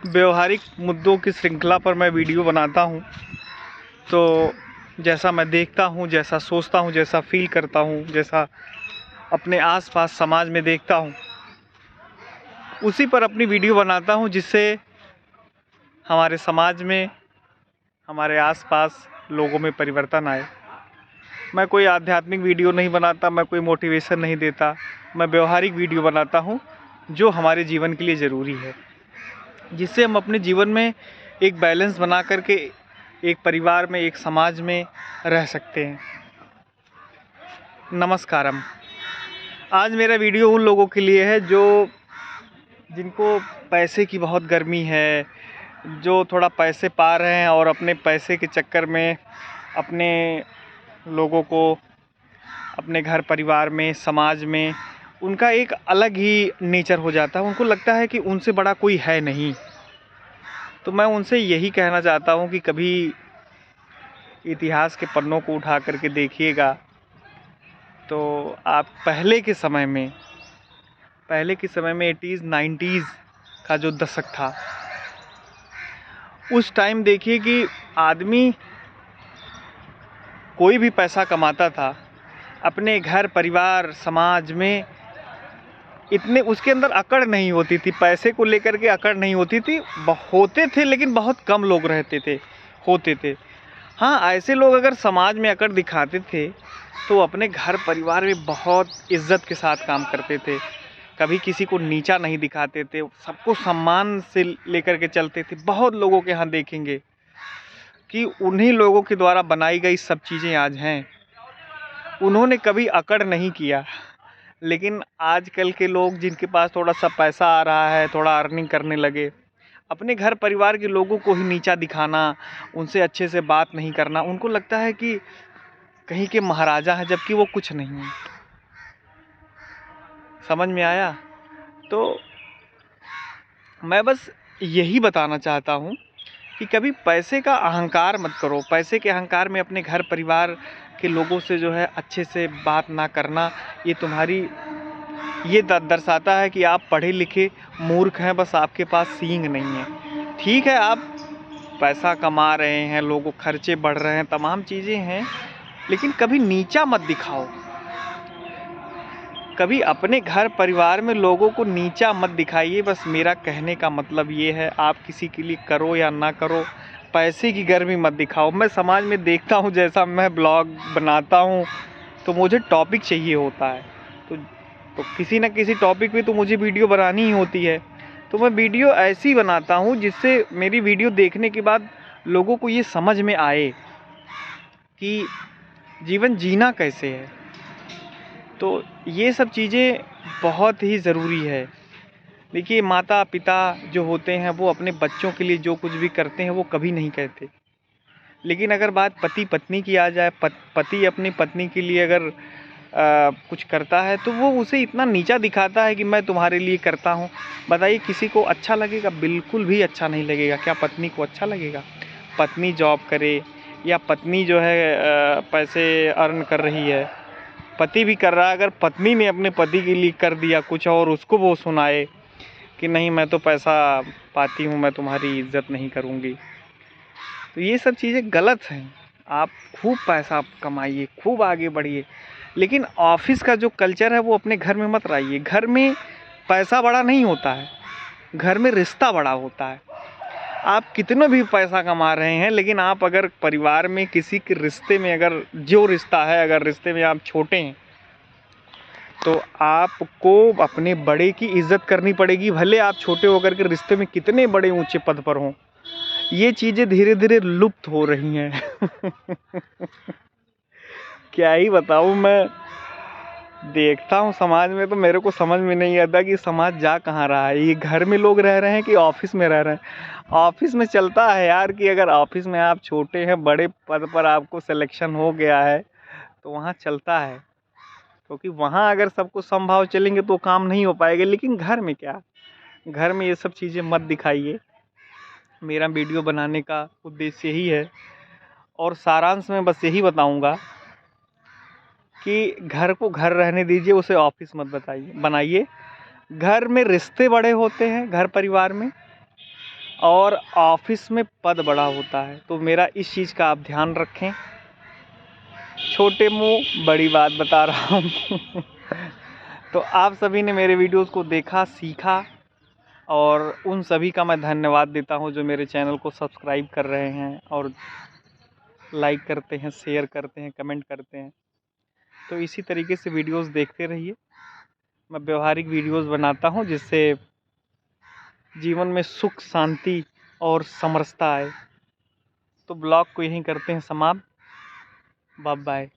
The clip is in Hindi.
व्यवहारिक मुद्दों की श्रृंखला पर मैं वीडियो बनाता हूँ। तो जैसा मैं देखता हूँ, जैसा सोचता हूँ, जैसा फील करता हूँ, जैसा अपने आसपास समाज में देखता हूँ, उसी पर अपनी वीडियो बनाता हूँ, जिससे हमारे समाज में, हमारे आसपास लोगों में परिवर्तन आए। मैं कोई आध्यात्मिक वीडियो नहीं बनाता, मैं कोई मोटिवेशन नहीं देता, मैं व्यवहारिक वीडियो बनाता हूँ जो हमारे जीवन के लिए ज़रूरी है, जिससे हम अपने जीवन में एक बैलेंस बना करके एक परिवार में, एक समाज में रह सकते हैं। नमस्कारम। आज मेरा वीडियो उन लोगों के लिए है जिनको पैसे की बहुत गर्मी है, जो थोड़ा पैसे पा रहे हैं और अपने पैसे के चक्कर में अपने लोगों को, अपने घर परिवार में, समाज में उनका एक अलग ही नेचर हो जाता है। उनको लगता है कि उनसे बड़ा कोई है नहीं। तो मैं उनसे यही कहना चाहता हूँ कि कभी इतिहास के पन्नों को उठा करके देखिएगा तो आप पहले के समय में 80s 90s का जो दशक था, उस टाइम देखिए कि आदमी कोई भी पैसा कमाता था, अपने घर परिवार समाज में इतने उसके अंदर अकड़ नहीं होती थी, पैसे को लेकर के अकड़ नहीं होती थी। होते थे लेकिन बहुत कम लोग होते थे। हाँ, ऐसे लोग अगर समाज में अकड़ दिखाते थे तो अपने घर परिवार में बहुत इज्जत के साथ काम करते थे, कभी किसी को नीचा नहीं दिखाते थे, सबको सम्मान से लेकर के चलते थे। बहुत लोगों के यहाँ देखेंगे कि उन्हीं लोगों के द्वारा बनाई गई सब चीज़ें आज हैं। उन्होंने कभी अकड़ नहीं किया। लेकिन आजकल के लोग, जिनके पास थोड़ा सा पैसा आ रहा है, थोड़ा अर्निंग करने लगे, अपने घर परिवार के लोगों को ही नीचा दिखाना, उनसे अच्छे से बात नहीं करना, उनको लगता है कि कहीं के महाराजा हैं, जबकि वो कुछ नहीं है। समझ में आया? तो मैं बस यही बताना चाहता हूँ कि कभी पैसे का अहंकार मत करो। पैसे के अहंकार में अपने घर परिवार के लोगों से जो है अच्छे से बात ना करना, ये दर्शाता है कि आप पढ़े लिखे मूर्ख हैं, बस आपके पास सींग नहीं है। ठीक है, आप पैसा कमा रहे हैं, लोगों खर्चे बढ़ रहे हैं, तमाम चीज़ें हैं, लेकिन कभी नीचा मत दिखाओ। कभी अपने घर परिवार में लोगों को नीचा मत दिखाइए। बस मेरा कहने का मतलब ये है, आप किसी के लिए करो या ना करो, पैसे की गर्मी मत दिखाओ। मैं समाज में देखता हूँ, जैसा मैं ब्लॉग बनाता हूँ तो मुझे टॉपिक चाहिए होता है, तो किसी न किसी टॉपिक पे तो मुझे वीडियो बनानी ही होती है। तो मैं वीडियो ऐसी बनाता हूँ जिससे मेरी वीडियो देखने के बाद लोगों को ये समझ में आए कि जीवन जीना कैसे है। तो ये सब चीज़ें बहुत ही ज़रूरी है। देखिए, माता पिता जो होते हैं वो अपने बच्चों के लिए जो कुछ भी करते हैं वो कभी नहीं कहते, लेकिन अगर बात पति पत्नी की आ जाए, पति अपनी पत्नी के लिए अगर कुछ करता है तो वो उसे इतना नीचा दिखाता है कि मैं तुम्हारे लिए करता हूँ। बताइए, किसी को अच्छा लगेगा? बिल्कुल भी अच्छा नहीं लगेगा। क्या पत्नी को अच्छा लगेगा? पत्नी जॉब करे या पत्नी जो है पैसे अर्न कर रही है, पति भी कर रहा है, अगर पत्नी ने अपने पति के लिए कर दिया कुछ और उसको वो सुनाए कि नहीं, मैं तो पैसा पाती हूँ, मैं तुम्हारी इज्जत नहीं करूँगी, तो ये सब चीज़ें गलत हैं। आप खूब पैसा कमाइए, खूब आगे बढ़िए, लेकिन ऑफिस का जो कल्चर है वो अपने घर में मत लाइए। घर में पैसा बड़ा नहीं होता है, घर में रिश्ता बड़ा होता है। आप कितना भी पैसा कमा रहे हैं, लेकिन आप अगर परिवार में किसी के रिश्ते में, अगर जो रिश्ता है, अगर रिश्ते में आप छोटे हैं तो आपको अपने बड़े की इज्जत करनी पड़ेगी, भले आप छोटे होकर के रिश्ते में कितने बड़े ऊंचे पद पर हों। ये चीज़ें धीरे धीरे लुप्त हो रही हैं। क्या ही बताऊँ, मैं देखता हूँ समाज में तो मेरे को समझ में नहीं आता कि समाज जा कहाँ रहा है। ये घर में लोग रह रहे हैं कि ऑफिस में रह रहे हैं? ऑफिस में चलता है यार कि अगर ऑफिस में आप छोटे हैं, बड़े पद पर आपको सिलेक्शन हो गया है तो वहाँ चलता है, क्योंकि वहाँ अगर सबको समभाव चलेंगे तो काम नहीं हो पाएगा। लेकिन घर में क्या? घर में ये सब चीज़ें मत दिखाइए। मेरा वीडियो बनाने का उद्देश्य यही है, और सारांश में बस यही बताऊंगा कि घर को घर रहने दीजिए, उसे ऑफिस मत बनाइए। घर में रिश्ते बड़े होते हैं, घर परिवार में, और ऑफिस में पद बड़ा होता है। तो मेरा इस चीज़ का आप ध्यान रखें। छोटे मुंह बड़ी बात बता रहा हूँ। तो आप सभी ने मेरे वीडियोस को देखा, सीखा, और उन सभी का मैं धन्यवाद देता हूँ जो मेरे चैनल को सब्सक्राइब कर रहे हैं और लाइक करते हैं, शेयर करते हैं, कमेंट करते हैं। तो इसी तरीके से वीडियोस देखते रहिए। मैं व्यवहारिक वीडियोस बनाता हूँ जिससे जीवन में सुख, शांति और समरसता आए। तो ब्लॉग को यहीं करते हैं समाप्त। Bye bye.